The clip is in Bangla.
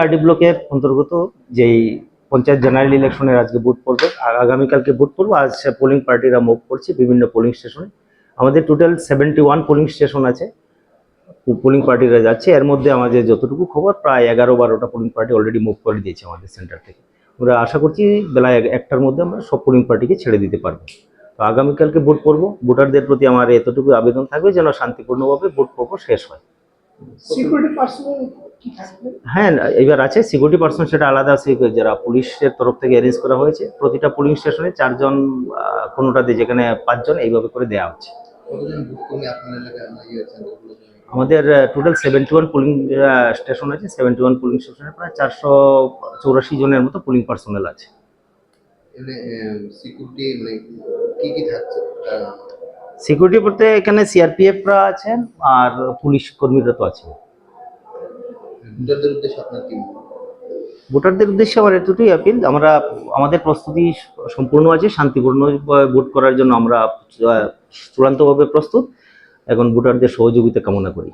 আরডি ব্লকের অন্তর্গত যেই পঞ্চায়েত জেনারেল ইলেকশনের আজকে ভোট পড়বে, আগামীকালকে ভোট পড়বো। আজ পোলিং পার্টিরা মুভ করছে বিভিন্ন পোলিং স্টেশনে। আমাদের টোটাল 71 পোলিং স্টেশন আছে, পোলিং পার্টিরা যাচ্ছে। এর মধ্যে আমাদের যতটুকু খবর প্রায় 11-12টা পোলিং পার্টি অলরেডি মুভ করে দিয়েছে আমাদের সেন্টার থেকে। আমরা আশা করছি বেলা 1টার মধ্যে আমরা সব পোলিং পার্টিকে ছেড়ে দিতে পারবো। তো আগামীকালকে ভোট পড়বো। ভোটারদের প্রতি আমার এতটুকু আবেদন থাকবে যেন শান্তিপূর্ণভাবে ভোট পর্ব শেষ হয়। হ্যাঁ, এবার আছে সিকিউরিটি পার্সন, সেটা আলাদা যারা পুলিশের তরফ থেকে অ্যারেঞ্জ করা হয়েছে। প্রতিটা পোলিং স্টেশনে 4 জন, কোনোটাতে যেখানে 5 জন, এইভাবে করে দেওয়া হচ্ছে। আমাদের টোটাল 71 পোলিং স্টেশন আছে। 71 পোলিং স্টেশনে প্রায় 484 জনের মতো পোলিং পার্সোনাল আছে। সিকিউরিটি বলতে এখানে সিআরপিএফরা আছেন আর পুলিশ কর্মীরা তো আছেন। ভোটারদের উদ্দেশ্যে আমার এতটুকুই আপিল, আমাদের প্রস্তুতি সম্পূর্ণ আছে। শান্তিপূর্ণ ভোট করার জন্য আমরা চূড়ান্তভাবে প্রস্তুত। এখন ভোটারদের সহযোগিতা কামনা করি।